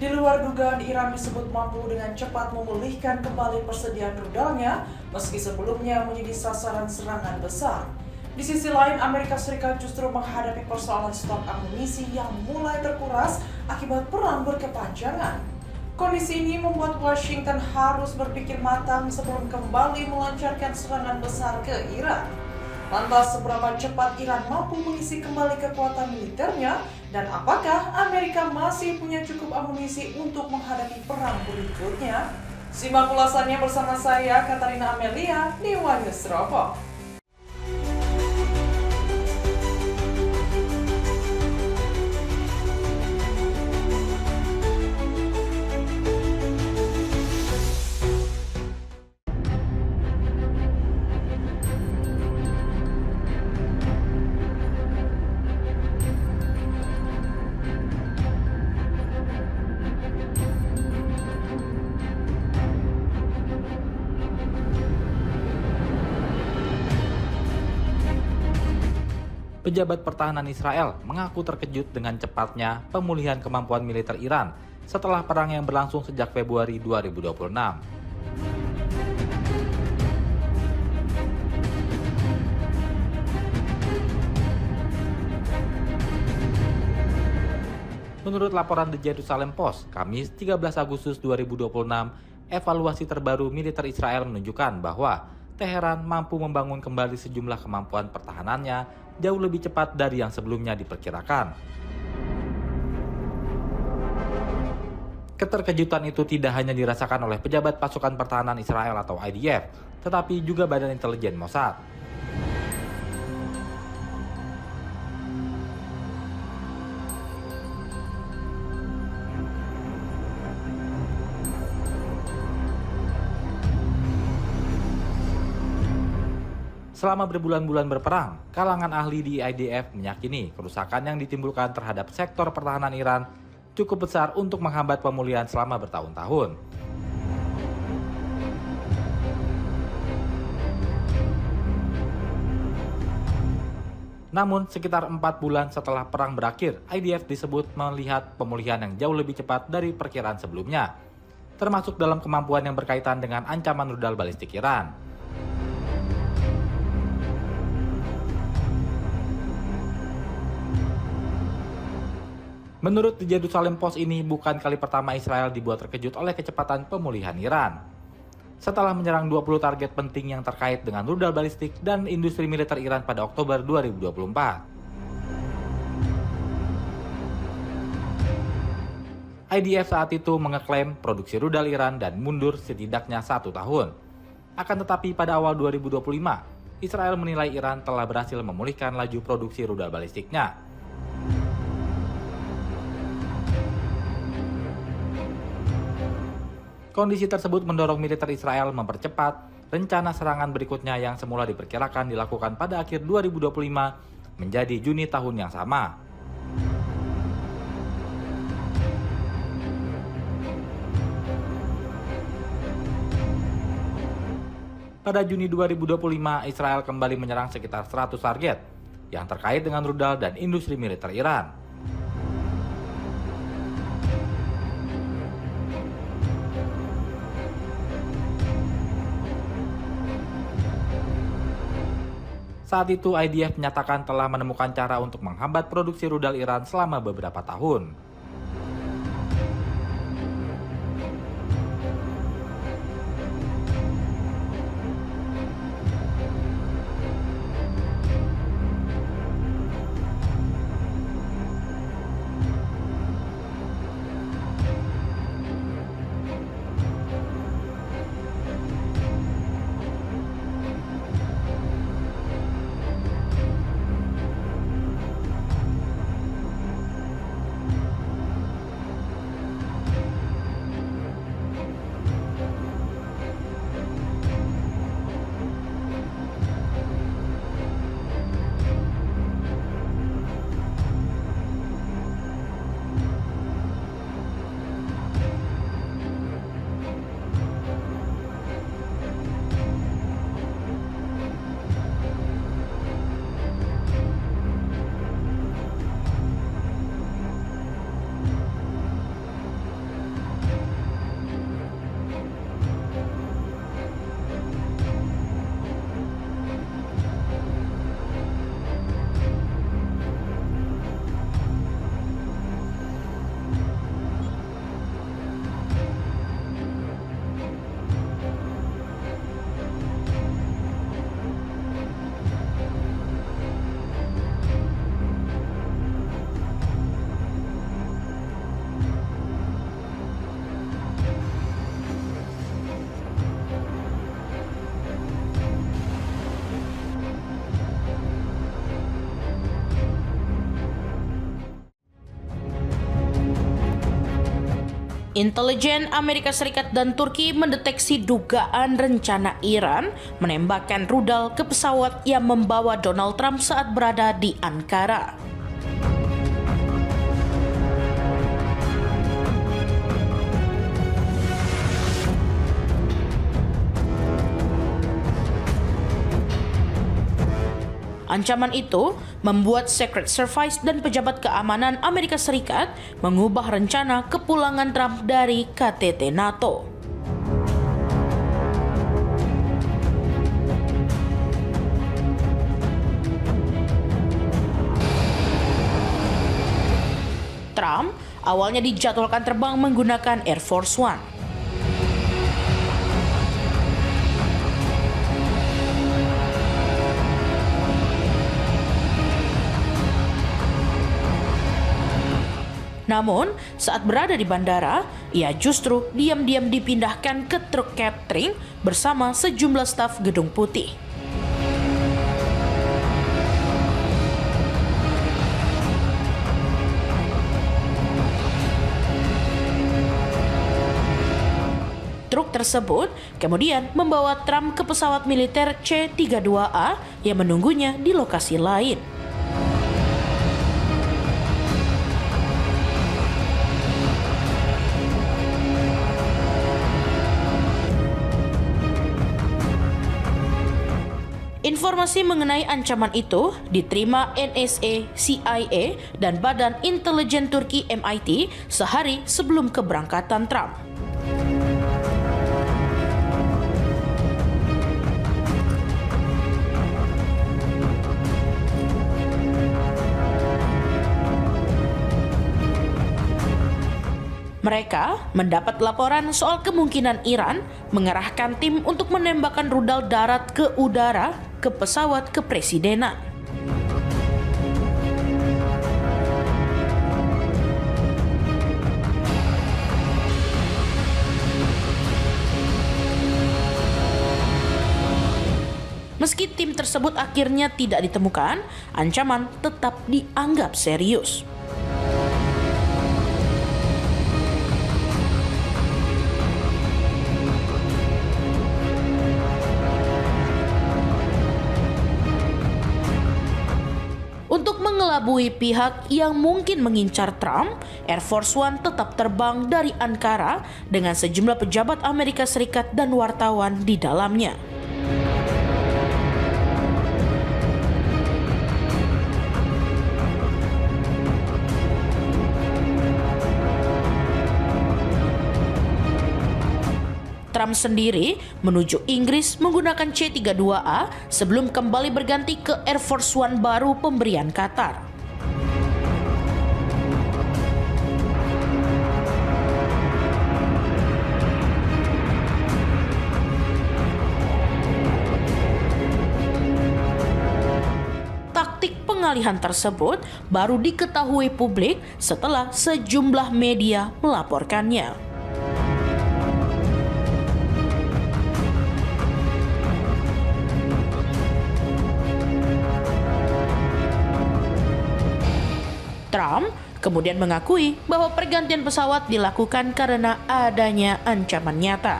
Di luar dugaan, Iran disebut mampu dengan cepat memulihkan kembali persediaan rudalnya meski sebelumnya menjadi sasaran serangan besar. Di sisi lain, Amerika Serikat justru menghadapi persoalan stok amunisi yang mulai terkuras akibat perang berkepanjangan. Kondisi ini membuat Washington harus berpikir matang sebelum kembali melancarkan serangan besar ke Iran. Lantas, seberapa cepat Iran mampu mengisi kembali kekuatan militernya? Dan apakah Amerika masih punya cukup amunisi untuk menghadapi perang berikutnya? Simak ulasannya bersama saya, Katarina Amelia, di One News Depok. Pejabat pertahanan Israel mengaku terkejut dengan cepatnya pemulihan kemampuan militer Iran setelah perang yang berlangsung sejak Februari 2026. Menurut laporan The Jerusalem Post, Kamis 13 Agustus 2026, evaluasi terbaru militer Israel menunjukkan bahwa Teheran mampu membangun kembali sejumlah kemampuan pertahanannya jauh lebih cepat dari yang sebelumnya diperkirakan. Keterkejutan itu tidak hanya dirasakan oleh pejabat pasukan pertahanan Israel atau IDF, tetapi juga Badan Intelijen Mossad. Selama berbulan-bulan berperang, kalangan ahli di IDF meyakini kerusakan yang ditimbulkan terhadap sektor pertahanan Iran cukup besar untuk menghambat pemulihan selama bertahun-tahun. Namun, sekitar 4 bulan setelah perang berakhir, IDF disebut melihat pemulihan yang jauh lebih cepat dari perkiraan sebelumnya, termasuk dalam kemampuan yang berkaitan dengan ancaman rudal balistik Iran. Menurut The Jerusalem Post, ini bukan kali pertama Israel dibuat terkejut oleh kecepatan pemulihan Iran. Setelah menyerang 20 target penting yang terkait dengan rudal balistik dan industri militer Iran pada Oktober 2024. IDF saat itu mengeklaim produksi rudal Iran dan mundur setidaknya 1 tahun. Akan tetapi pada awal 2025, Israel menilai Iran telah berhasil memulihkan laju produksi rudal balistiknya. Kondisi tersebut mendorong militer Israel mempercepat rencana serangan berikutnya yang semula diperkirakan dilakukan pada akhir 2025 menjadi Juni tahun yang sama. Pada Juni 2025, Israel kembali menyerang sekitar 100 target yang terkait dengan rudal dan industri militer Iran. Saat itu, IDF menyatakan telah menemukan cara untuk menghambat produksi rudal Iran selama beberapa tahun. Intelijen Amerika Serikat dan Turki mendeteksi dugaan rencana Iran menembakkan rudal ke pesawat yang membawa Donald Trump saat berada di Ankara. Ancaman itu membuat Secret Service dan pejabat keamanan Amerika Serikat mengubah rencana kepulangan Trump dari KTT NATO. Trump awalnya dijadwalkan terbang menggunakan Air Force One. Namun, saat berada di bandara, ia justru diam-diam dipindahkan ke truk catering bersama sejumlah staf Gedung Putih. Truk tersebut kemudian membawa Trump ke pesawat militer C-32A yang menunggunya di lokasi lain. Informasi mengenai ancaman itu diterima NSA, CIA, dan Badan Intelijen Turki MIT sehari sebelum keberangkatan Trump. Mereka mendapat laporan soal kemungkinan Iran mengerahkan tim untuk menembakkan rudal darat ke udara ke pesawat kepresidenan. Meski tim tersebut akhirnya tidak ditemukan, ancaman tetap dianggap serius. Untuk mengelabui pihak yang mungkin mengincar Trump, Air Force One tetap terbang dari Ankara dengan sejumlah pejabat Amerika Serikat dan wartawan di dalamnya. Trump sendiri menuju Inggris menggunakan C-32A sebelum kembali berganti ke Air Force One baru pemberian Qatar. Taktik pengalihan tersebut baru diketahui publik setelah sejumlah media melaporkannya. Trump kemudian mengakui bahwa pergantian pesawat dilakukan karena adanya ancaman nyata.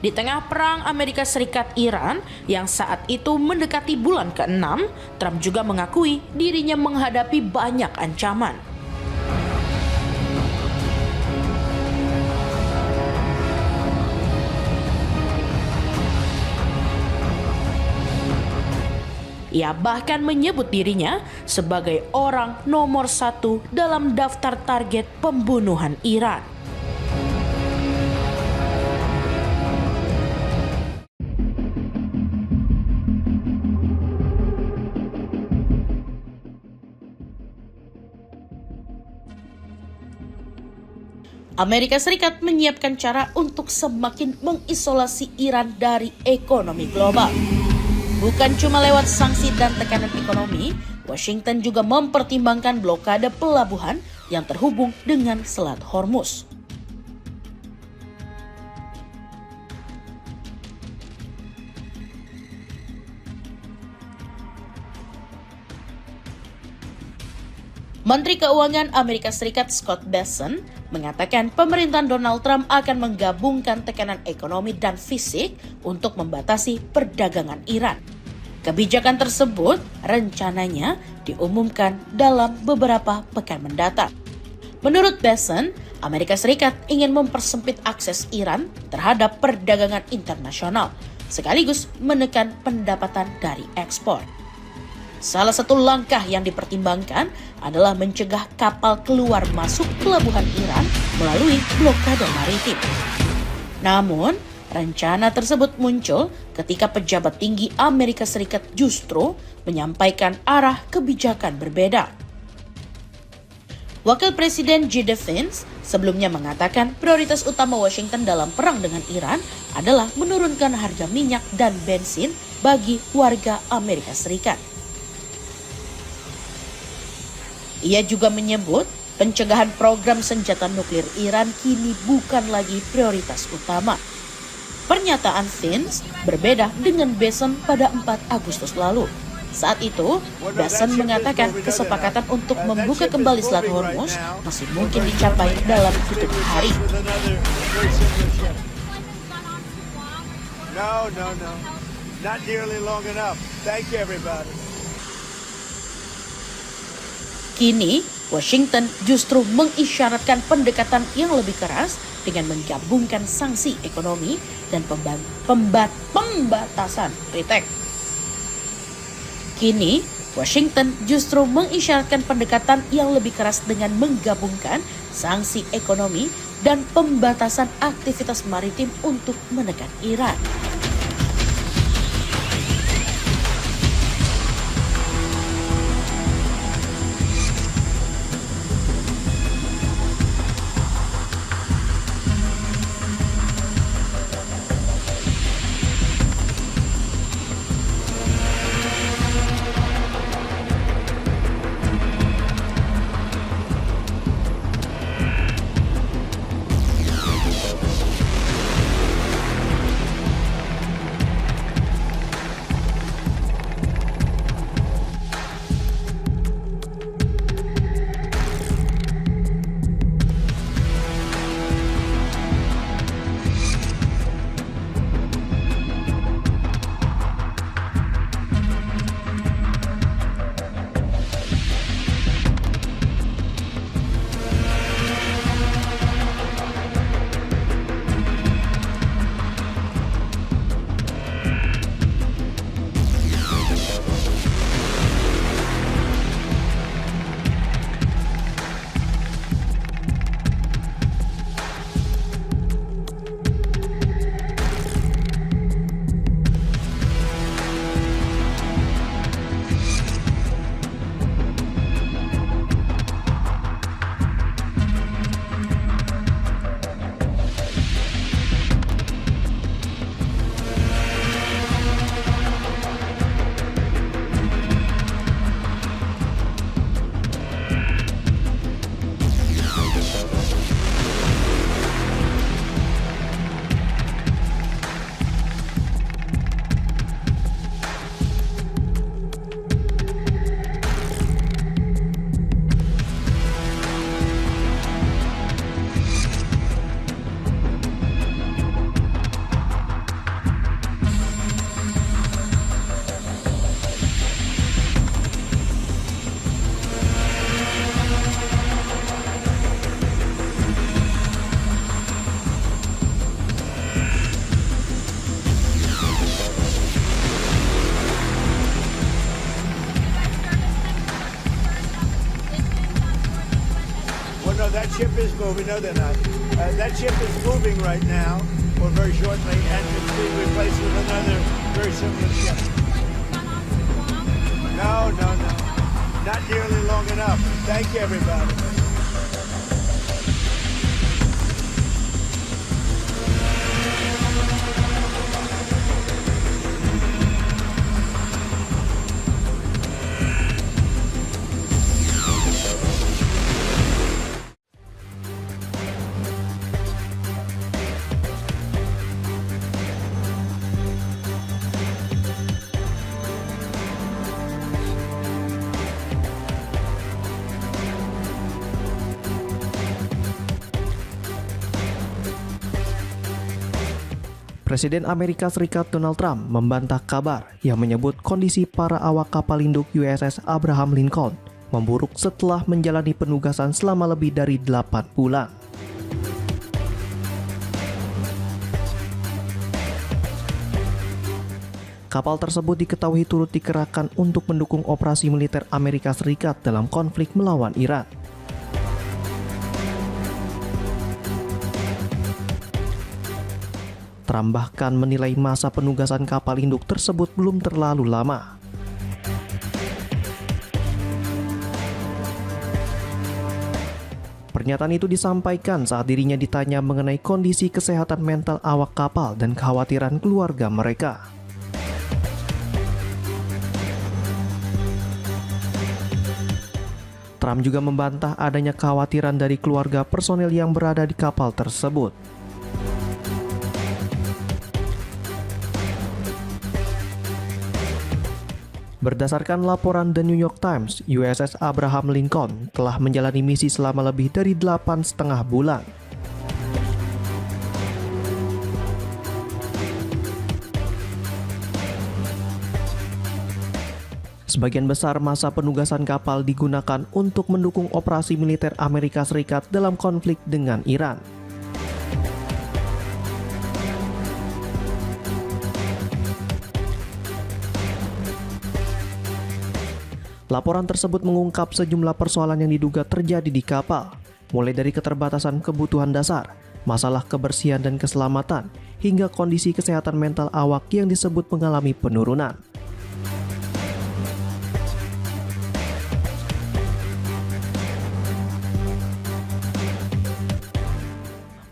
Di tengah perang Amerika Serikat-Iran yang saat itu mendekati bulan ke-6, Trump juga mengakui dirinya menghadapi banyak ancaman. Ia bahkan menyebut dirinya sebagai orang nomor 1 dalam daftar target pembunuhan Iran. Amerika Serikat menyiapkan cara untuk semakin mengisolasi Iran dari ekonomi global. Bukan cuma lewat sanksi dan tekanan ekonomi, Washington juga mempertimbangkan blokade pelabuhan yang terhubung dengan Selat Hormuz. Menteri Keuangan Amerika Serikat Scott Bessent mengatakan pemerintahan Donald Trump akan menggabungkan tekanan ekonomi dan fisik untuk membatasi perdagangan Iran. Kebijakan tersebut rencananya diumumkan dalam beberapa pekan mendatang. Menurut Bessent, Amerika Serikat ingin mempersempit akses Iran terhadap perdagangan internasional, sekaligus menekan pendapatan dari ekspor. Salah satu langkah yang dipertimbangkan adalah mencegah kapal keluar masuk pelabuhan Iran melalui blokade maritim. Namun, rencana tersebut muncul ketika pejabat tinggi Amerika Serikat justru menyampaikan arah kebijakan berbeda. Wakil Presiden J.D. Vance sebelumnya mengatakan prioritas utama Washington dalam perang dengan Iran adalah menurunkan harga minyak dan bensin bagi warga Amerika Serikat. Ia juga menyebut pencegahan program senjata nuklir Iran kini bukan lagi prioritas utama. Pernyataan Vance berbeda dengan Bessent pada 4 Agustus lalu. Saat itu, Bessent mengatakan kesepakatan untuk membuka kembali Selat Hormuz masih mungkin dicapai dalam hitungan hari. No. Not nearly long enough. Thank you, everybody. Kini, Washington justru mengisyaratkan pendekatan yang lebih keras dengan menggabungkan sanksi ekonomi dan pembatasan kritik. Kini, Washington justru mengisyaratkan pendekatan yang lebih keras dengan menggabungkan sanksi ekonomi dan pembatasan aktivitas maritim untuk menekan Iran. That ship is moving. No, they're not. That ship is moving right now, or very shortly, and it's being replaced with another very similar ship. No. Not nearly long enough. Thank you, everybody. Presiden Amerika Serikat Donald Trump membantah kabar yang menyebut kondisi para awak kapal induk USS Abraham Lincoln memburuk setelah menjalani penugasan selama lebih dari 8 bulan. Kapal tersebut diketahui turut dikerahkan untuk mendukung operasi militer Amerika Serikat dalam konflik melawan Iran. Trump bahkan menilai masa penugasan kapal induk tersebut belum terlalu lama. Pernyataan itu disampaikan saat dirinya ditanya mengenai kondisi kesehatan mental awak kapal dan kekhawatiran keluarga mereka. Trump juga membantah adanya kekhawatiran dari keluarga personel yang berada di kapal tersebut. Berdasarkan laporan The New York Times, USS Abraham Lincoln telah menjalani misi selama lebih dari 8,5 bulan. Sebagian besar masa penugasan kapal digunakan untuk mendukung operasi militer Amerika Serikat dalam konflik dengan Iran. Laporan tersebut mengungkap sejumlah persoalan yang diduga terjadi di kapal, mulai dari keterbatasan kebutuhan dasar, masalah kebersihan dan keselamatan, hingga kondisi kesehatan mental awak yang disebut mengalami penurunan.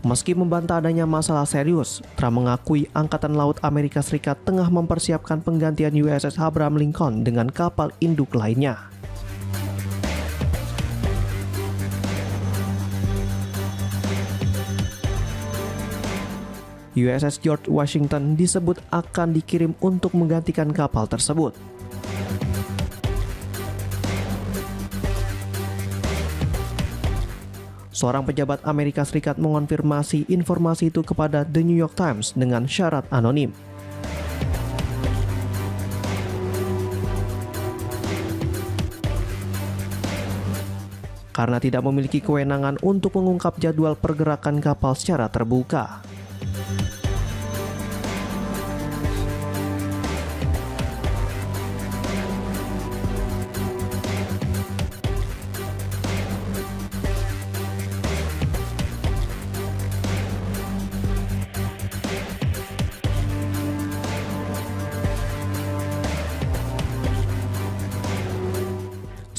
Meski membantah adanya masalah serius, Trump mengakui Angkatan Laut Amerika Serikat tengah mempersiapkan penggantian USS Abraham Lincoln dengan kapal induk lainnya. USS George Washington disebut akan dikirim untuk menggantikan kapal tersebut. Seorang pejabat Amerika Serikat mengonfirmasi informasi itu kepada The New York Times dengan syarat anonim. Karena tidak memiliki kewenangan untuk mengungkap jadwal pergerakan kapal secara terbuka.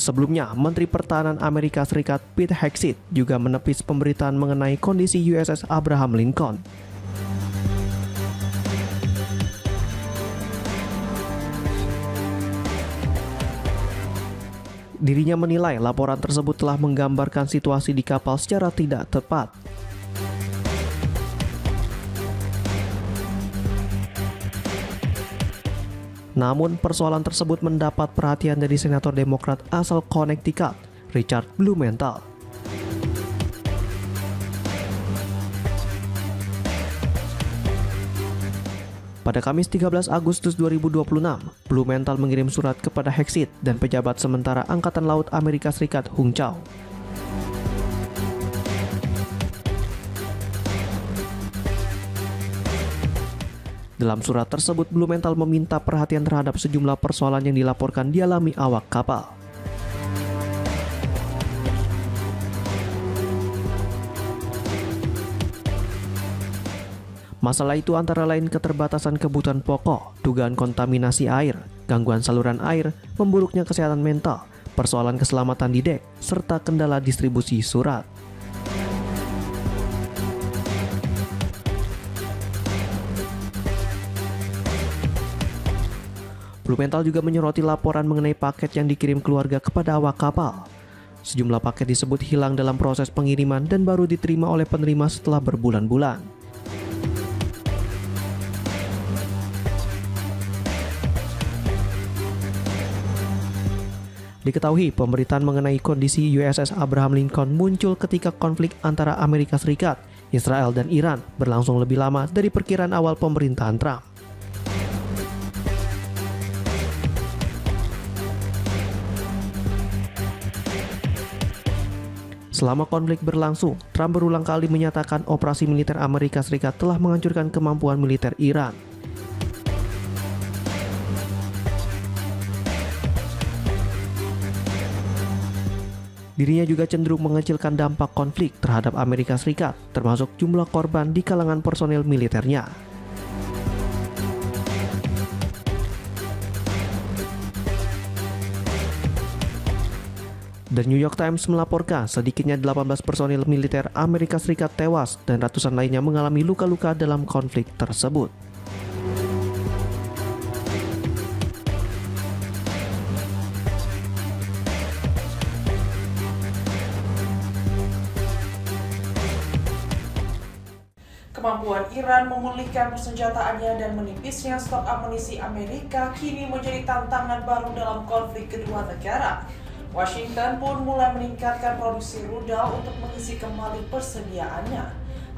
Sebelumnya, Menteri Pertahanan Amerika Serikat Pete Hegseth juga menepis pemberitaan mengenai kondisi USS Abraham Lincoln. Dirinya menilai laporan tersebut telah menggambarkan situasi di kapal secara tidak tepat. Namun, persoalan tersebut mendapat perhatian dari Senator Demokrat asal Connecticut, Richard Blumenthal. Pada Kamis 13 Agustus 2026, Blumenthal mengirim surat kepada Hegseth dan pejabat sementara Angkatan Laut Amerika Serikat Hung Chau. Dalam surat tersebut, Blumenthal meminta perhatian terhadap sejumlah persoalan yang dilaporkan dialami awak kapal. Masalah itu antara lain keterbatasan kebutuhan pokok, dugaan kontaminasi air, gangguan saluran air, memburuknya kesehatan mental, persoalan keselamatan di dek, serta kendala distribusi surat. Blumenthal juga menyoroti laporan mengenai paket yang dikirim keluarga kepada awak kapal. Sejumlah paket disebut hilang dalam proses pengiriman dan baru diterima oleh penerima setelah berbulan-bulan. Diketahui pemberitaan mengenai kondisi USS Abraham Lincoln muncul ketika konflik antara Amerika Serikat, Israel dan Iran berlangsung lebih lama dari perkiraan awal pemerintahan Trump. Selama konflik berlangsung, Trump berulang kali menyatakan operasi militer Amerika Serikat telah menghancurkan kemampuan militer Iran. Dirinya juga cenderung mengecilkan dampak konflik terhadap Amerika Serikat, termasuk jumlah korban di kalangan personel militernya. The New York Times melaporkan sedikitnya 18 personil militer Amerika Serikat tewas dan ratusan lainnya mengalami luka-luka dalam konflik tersebut. Kemampuan Iran memulihkan persenjataannya dan menipisnya stok amunisi Amerika kini menjadi tantangan baru dalam konflik kedua negara. Washington pun mulai meningkatkan produksi rudal untuk mengisi kembali persediaannya.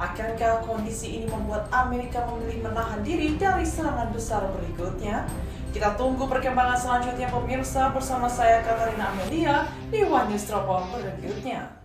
Akankah kondisi ini membuat Amerika memilih menahan diri dari serangan besar berikutnya? Kita tunggu perkembangan selanjutnya pemirsa bersama saya Katarina Amelia di One News Teropong berikutnya.